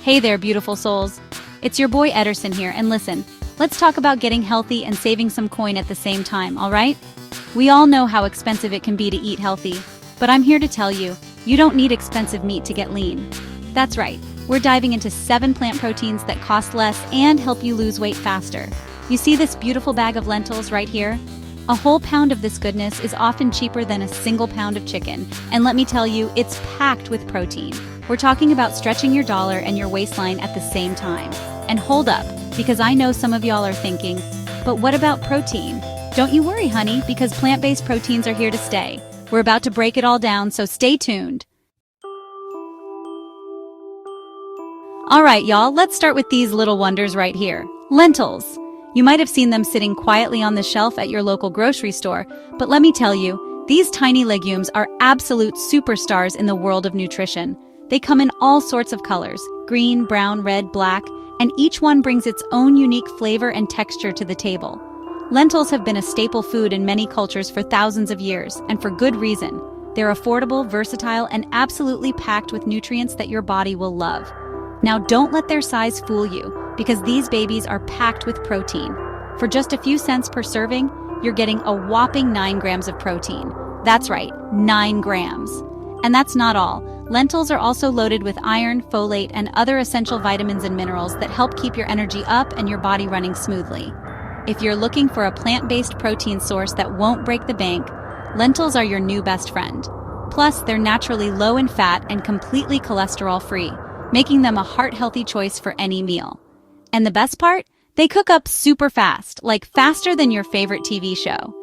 Hey there, beautiful souls. It's your boy Ederson here, and listen, let's talk about getting healthy and saving some coin at the same time, alright? We all know how expensive it can be to eat healthy, but I'm here to tell you, you don't need expensive meat to get lean. That's right, we're diving into 7 plant proteins that cost less and help you lose weight faster. You see this beautiful bag of lentils right here? A whole pound of this goodness is often cheaper than a single pound of chicken, and let me tell you, it's packed with protein. We're talking about stretching your dollar and your waistline at the same time. And hold up, because I know some of y'all are thinking, but what about protein? Don't you worry, honey, because plant-based proteins are here to stay. We're about to break it all down, so stay tuned. Alright, y'all, let's start with these little wonders right here. Lentils. You might have seen them sitting quietly on the shelf at your local grocery store, but let me tell you, these tiny legumes are absolute superstars in the world of nutrition. They come in all sorts of colors, green, brown, red, black, and each one brings its own unique flavor and texture to the table. Lentils have been a staple food in many cultures for thousands of years, and for good reason. They're affordable, versatile, and absolutely packed with nutrients that your body will love. Now don't let their size fool you, because these babies are packed with protein. For just a few cents per serving, you're getting a whopping 9 grams of protein. That's right, 9 grams. And that's not all. Lentils are also loaded with iron, folate, and other essential vitamins and minerals that help keep your energy up and your body running smoothly. If you're looking for a plant-based protein source that won't break the bank, lentils are your new best friend. Plus, they're naturally low in fat and completely cholesterol-free, making them a heart-healthy choice for any meal. And the best part? They cook up super fast, like faster than your favorite TV show.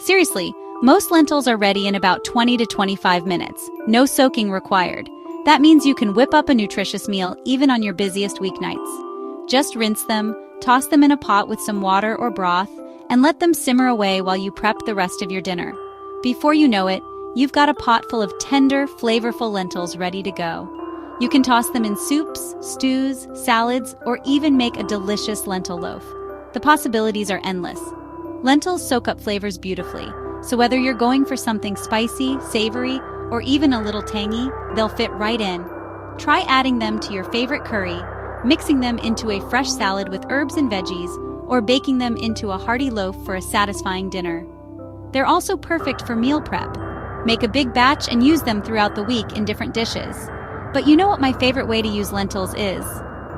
Seriously, most lentils are ready in about 20 to 25 minutes, no soaking required. That means you can whip up a nutritious meal even on your busiest weeknights. Just rinse them, toss them in a pot with some water or broth, and let them simmer away while you prep the rest of your dinner. Before you know it, you've got a pot full of tender, flavorful lentils ready to go. You can toss them in soups, stews, salads, or even make a delicious lentil loaf. The possibilities are endless. Lentils soak up flavors beautifully, so whether you're going for something spicy, savory, or even a little tangy, they'll fit right in. Try adding them to your favorite curry, mixing them into a fresh salad with herbs and veggies, or baking them into a hearty loaf for a satisfying dinner. They're also perfect for meal prep. Make a big batch and use them throughout the week in different dishes. But you know what my favorite way to use lentils is?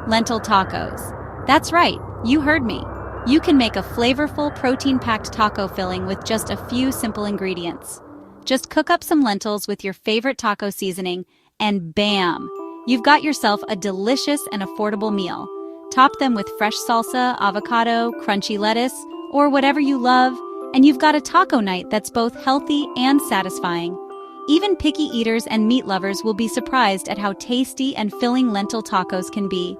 Lentil tacos. That's right, you heard me. You can make a flavorful, protein-packed taco filling with just a few simple ingredients. Just cook up some lentils with your favorite taco seasoning, and bam! You've got yourself a delicious and affordable meal. Top them with fresh salsa, avocado, crunchy lettuce, or whatever you love, and you've got a taco night that's both healthy and satisfying. Even picky eaters and meat lovers will be surprised at how tasty and filling lentil tacos can be.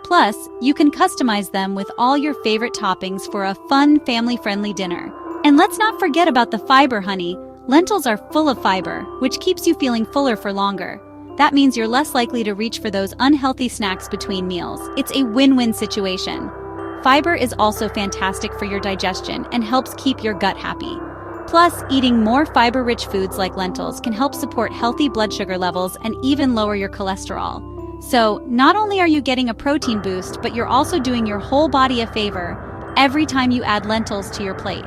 Plus, you can customize them with all your favorite toppings for a fun, family-friendly dinner. And let's not forget about the fiber, honey. Lentils are full of fiber, which keeps you feeling fuller for longer. That means you're less likely to reach for those unhealthy snacks between meals. It's a win-win situation. Fiber is also fantastic for your digestion and helps keep your gut happy. Plus, eating more fiber-rich foods like lentils can help support healthy blood sugar levels and even lower your cholesterol. So, not only are you getting a protein boost, but you're also doing your whole body a favor every time you add lentils to your plate.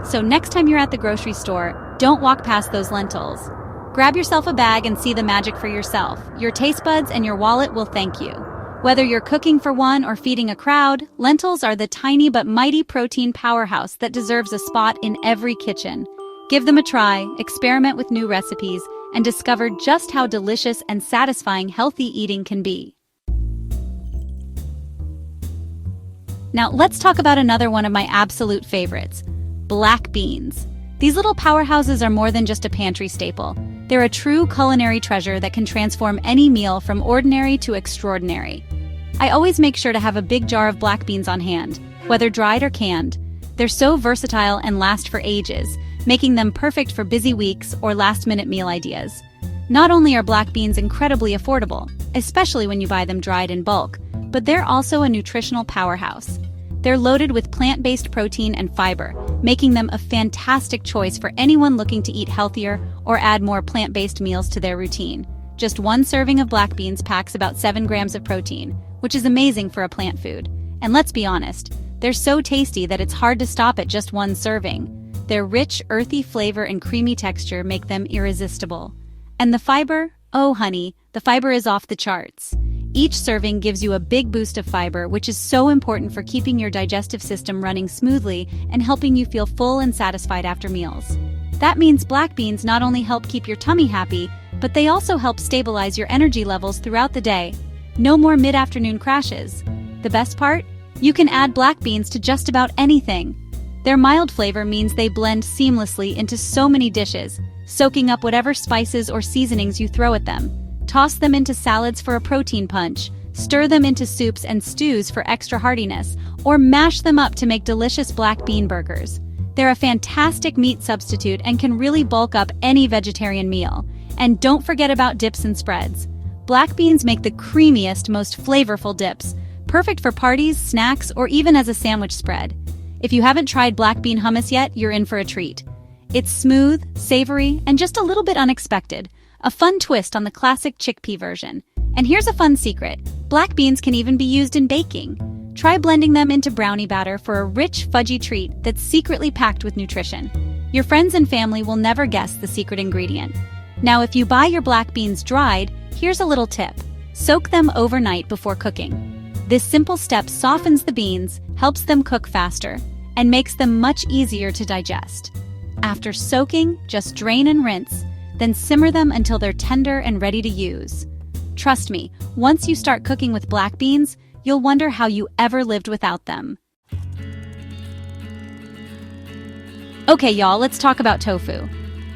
So next time you're at the grocery store, don't walk past those lentils. Grab yourself a bag and see the magic for yourself. Your taste buds and your wallet will thank you. Whether you're cooking for one or feeding a crowd, lentils are the tiny but mighty protein powerhouse that deserves a spot in every kitchen. Give them a try, experiment with new recipes, and discover just how delicious and satisfying healthy eating can be. Now let's talk about another one of my absolute favorites, black beans. These little powerhouses are more than just a pantry staple. They're a true culinary treasure that can transform any meal from ordinary to extraordinary. I always make sure to have a big jar of black beans on hand, whether dried or canned. They're so versatile and last for ages, making them perfect for busy weeks or last-minute meal ideas. Not only are black beans incredibly affordable, especially when you buy them dried in bulk, but they're also a nutritional powerhouse. They're loaded with plant-based protein and fiber, making them a fantastic choice for anyone looking to eat healthier or add more plant-based meals to their routine. Just one serving of black beans packs about 7 grams of protein, which is amazing for a plant food. And let's be honest, they're so tasty that it's hard to stop at just one serving. Their rich, earthy flavor and creamy texture make them irresistible. And the fiber? Oh, honey, the fiber is off the charts. Each serving gives you a big boost of fiber, which is so important for keeping your digestive system running smoothly and helping you feel full and satisfied after meals. That means black beans not only help keep your tummy happy, but they also help stabilize your energy levels throughout the day. No more mid-afternoon crashes. The best part? You can add black beans to just about anything. Their mild flavor means they blend seamlessly into so many dishes, soaking up whatever spices or seasonings you throw at them. Toss them into salads for a protein punch, stir them into soups and stews for extra heartiness, or mash them up to make delicious black bean burgers. They're a fantastic meat substitute and can really bulk up any vegetarian meal. And don't forget about dips and spreads. Black beans make the creamiest, most flavorful dips, perfect for parties, snacks, or even as a sandwich spread. If you haven't tried black bean hummus yet, you're in for a treat. It's smooth, savory, and just a little bit unexpected. A fun twist on the classic chickpea version. And here's a fun secret. Black beans can even be used in baking. Try blending them into brownie batter for a rich, fudgy treat that's secretly packed with nutrition. Your friends and family will never guess the secret ingredient. Now, if you buy your black beans dried, here's a little tip. Soak them overnight before cooking. This simple step softens the beans, helps them cook faster, and makes them much easier to digest. After soaking, just drain and rinse, then simmer them until they're tender and ready to use. Trust me, once you start cooking with black beans, you'll wonder how you ever lived without them. Okay, y'all, let's talk about tofu.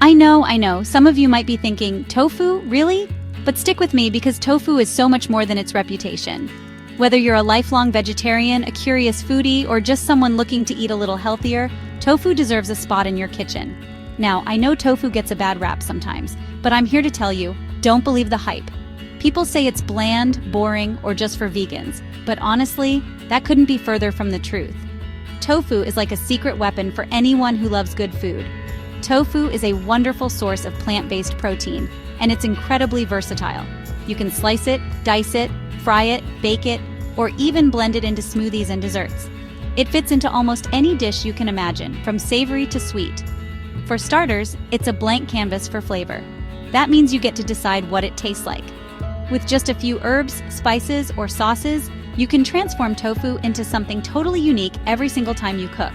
I know, some of you might be thinking, tofu, really? But stick with me because tofu is so much more than its reputation. Whether you're a lifelong vegetarian, a curious foodie, or just someone looking to eat a little healthier, tofu deserves a spot in your kitchen. Now, I know tofu gets a bad rap sometimes, but I'm here to tell you, don't believe the hype. People say it's bland, boring, or just for vegans, but honestly, that couldn't be further from the truth. Tofu is like a secret weapon for anyone who loves good food. Tofu is a wonderful source of plant-based protein, and it's incredibly versatile. You can slice it, dice it, fry it, bake it, or even blend it into smoothies and desserts. It fits into almost any dish you can imagine, from savory to sweet. For starters, it's a blank canvas for flavor. That means you get to decide what it tastes like. With just a few herbs, spices, or sauces, you can transform tofu into something totally unique every single time you cook.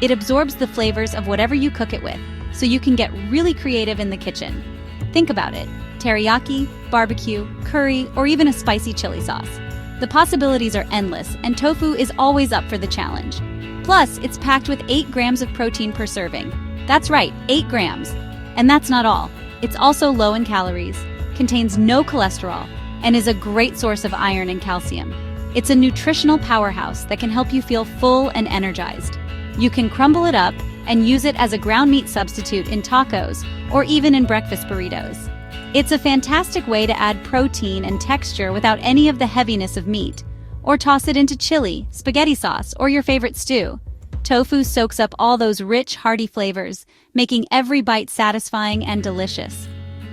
It absorbs the flavors of whatever you cook it with, so you can get really creative in the kitchen. Think about it: teriyaki, barbecue, curry, or even a spicy chili sauce. The possibilities are endless, and tofu is always up for the challenge. Plus, it's packed with 8 grams of protein per serving. That's right, 8 grams. And that's not all. It's also low in calories, contains no cholesterol, and is a great source of iron and calcium. It's a nutritional powerhouse that can help you feel full and energized. You can crumble it up and use it as a ground meat substitute in tacos or even in breakfast burritos. It's a fantastic way to add protein and texture without any of the heaviness of meat. Or toss it into chili, spaghetti sauce, or your favorite stew. Tofu soaks up all those rich, hearty flavors, making every bite satisfying and delicious.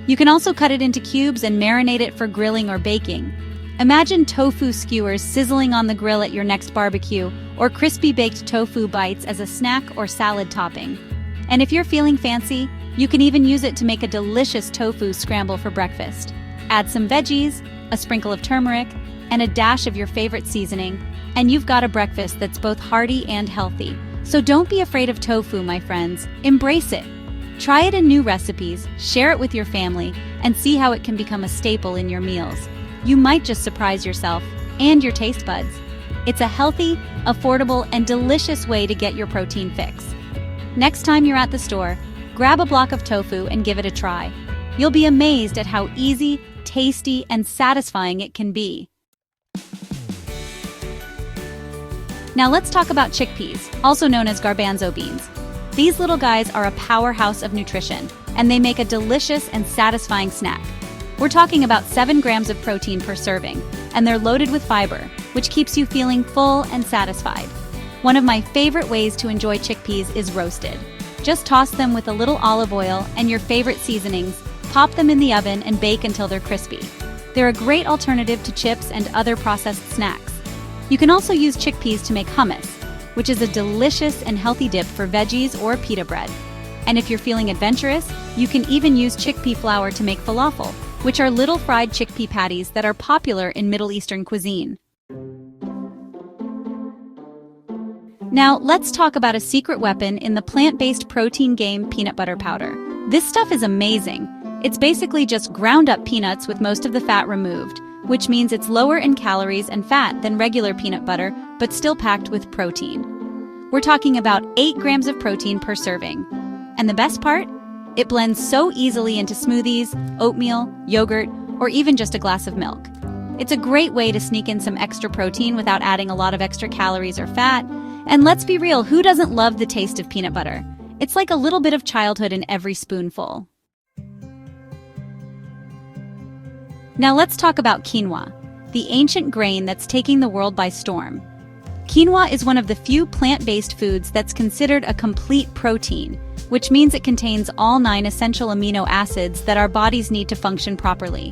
You can also cut it into cubes and marinate it for grilling or baking. Imagine tofu skewers sizzling on the grill at your next barbecue, or crispy baked tofu bites as a snack or salad topping. And if you're feeling fancy, you can even use it to make a delicious tofu scramble for breakfast. Add some veggies, a sprinkle of turmeric, and a dash of your favorite seasoning, and you've got a breakfast that's both hearty and healthy. So don't be afraid of tofu, my friends. Embrace it. Try it in new recipes, share it with your family, and see how it can become a staple in your meals. You might just surprise yourself and your taste buds. It's a healthy, affordable, and delicious way to get your protein fix. Next time you're at the store, grab a block of tofu and give it a try. You'll be amazed at how easy, tasty, and satisfying it can be. Now let's talk about chickpeas, also known as garbanzo beans. These little guys are a powerhouse of nutrition, and they make a delicious and satisfying snack. We're talking about 7 grams of protein per serving, and they're loaded with fiber, which keeps you feeling full and satisfied. One of my favorite ways to enjoy chickpeas is roasted. Just toss them with a little olive oil and your favorite seasonings, pop them in the oven and bake until they're crispy. They're a great alternative to chips and other processed snacks. You can also use chickpeas to make hummus, which is a delicious and healthy dip for veggies or pita bread. And if you're feeling adventurous, you can even use chickpea flour to make falafel, which are little fried chickpea patties that are popular in Middle Eastern cuisine. Now, let's talk about a secret weapon in the plant-based protein game, peanut butter powder. This stuff is amazing. It's basically just ground up peanuts with most of the fat removed, which means it's lower in calories and fat than regular peanut butter, but still packed with protein. We're talking about 8 grams of protein per serving. And the best part? It blends so easily into smoothies, oatmeal, yogurt, or even just a glass of milk. It's a great way to sneak in some extra protein without adding a lot of extra calories or fat. And let's be real, who doesn't love the taste of peanut butter? It's like a little bit of childhood in every spoonful. Now let's talk about quinoa, the ancient grain that's taking the world by storm. Quinoa is one of the few plant-based foods that's considered a complete protein, which means it contains all 9 essential amino acids that our bodies need to function properly.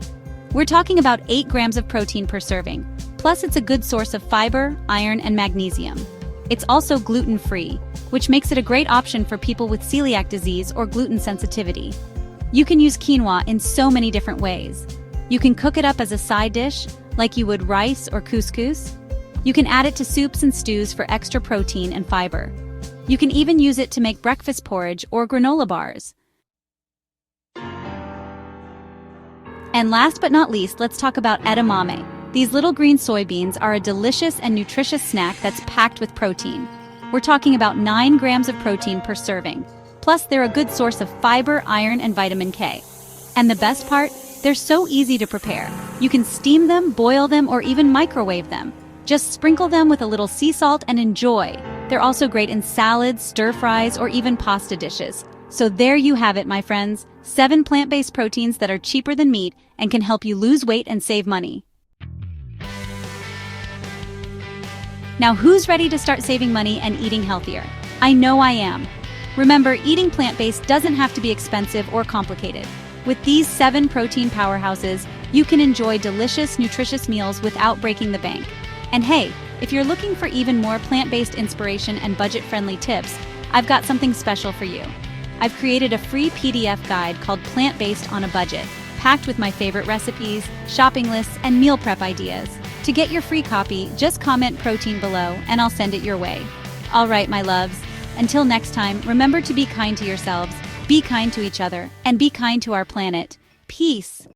We're talking about 8 grams of protein per serving, plus it's a good source of fiber, iron, and magnesium. It's also gluten-free, which makes it a great option for people with celiac disease or gluten sensitivity. You can use quinoa in so many different ways. You can cook it up as a side dish, like you would rice or couscous. You can add it to soups and stews for extra protein and fiber. You can even use it to make breakfast porridge or granola bars. And last but not least, let's talk about edamame. These little green soybeans are a delicious and nutritious snack that's packed with protein. We're talking about 9 grams of protein per serving. Plus, they're a good source of fiber, iron, and vitamin K. And the best part? They're so easy to prepare. You can steam them, boil them, or even microwave them. Just sprinkle them with a little sea salt and enjoy. They're also great in salads, stir-fries, or even pasta dishes. So there you have it, my friends. 7 plant-based proteins that are cheaper than meat and can help you lose weight and save money. Now, who's ready to start saving money and eating healthier? I know I am. Remember, eating plant-based doesn't have to be expensive or complicated. With these 7 protein powerhouses, you can enjoy delicious, nutritious meals without breaking the bank. And hey, if you're looking for even more plant-based inspiration and budget-friendly tips, I've got something special for you. I've created a free PDF guide called Plant-Based on a Budget, packed with my favorite recipes, shopping lists, and meal prep ideas. To get your free copy, just comment protein below and I'll send it your way. All right, my loves. Until next time, remember to be kind to yourselves, be kind to each other, and be kind to our planet. Peace.